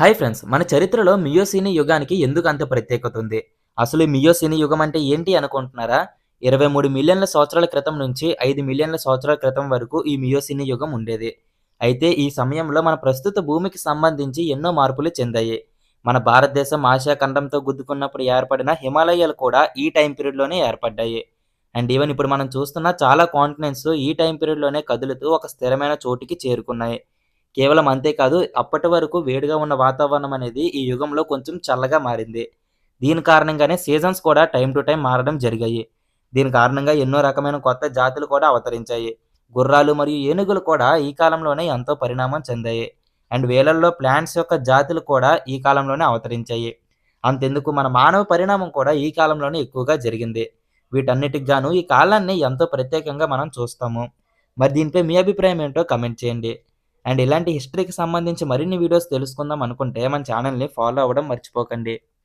Hi friends! మన చరిత్రలో మియోసీనీ యుగానికి ఎందుకు అంత ప్రత్యేకత ఉంది? అసలు ఈ మియోసీనీ యుగం అంటే ఏంటి అనుకుంటున్నారా? 23 మిలియన్ల సంవత్సరాల క్రితం నుంచి 5 మిలియన్ల సంవత్సరాల క్రితం వరకు ఈ మియోసీనీ యుగం ఉండేది. అయితే ఈ సమయంలో మన ప్రస్తుత భూమికి సంబంధించి ఎన్నో మార్పులు చెందాయి. మన భారతదేశం ఆసియా ఖండంతో గుద్దుకున్నప్పుడు ఏర్పడిన హిమాలయాలు కూడా ఈ టైం పీరియడ్‌లోనే ఏర్పడ్డాయి. అండ్ ఈవెన్ ఇప్పుడు మనం చూస్తున్న చాలా కాంటినెంట్స్ ఈ టైం పీరియడ్‌లోనే కదులుతూ ఒక స్థిరమైన చోటికి చేరుకున్నాయి. కేవలం అంతే కాదు, అప్పటి వరకు వేడిగా ఉన్న వాతావరణం అనేది ఈ యుగంలో కొంచెం చల్లగా మారింది. దీని కారణంగానే సీజన్స్ కూడా టైమ్ టు టైమ్ మారడం జరిగాయి. దీని కారణంగా ఎన్నో రకమైన కొత్త జాతులు కూడా అవతరించాయి. గుర్రాలు మరియు ఏనుగులు కూడా ఈ కాలంలోనే ఎంతో పరిణామం చెందాయి. అండ్ వేలల్లో ప్లాంట్స్ యొక్క జాతులు కూడా ఈ కాలంలోనే అవతరించాయి. అంతెందుకు మన మానవ పరిణామం కూడా ఈ కాలంలోనే ఎక్కువగా జరిగింది. వీటన్నిటికి గాను ఈ కాలాన్ని ఎంతో ప్రత్యేకంగా మనం చూస్తాము. మరి దీనిపై మీ అభిప్రాయం ఏంటో కామెంట్ చేయండి. అండ్ ఇలాంటి హిస్టరీకి సంబంధించి మరిన్ని వీడియోస్ తెలుసుకుందాం అనుకుంటే మన ఛానల్‌ని ఫాలో అవ్వడం మర్చిపోకండి.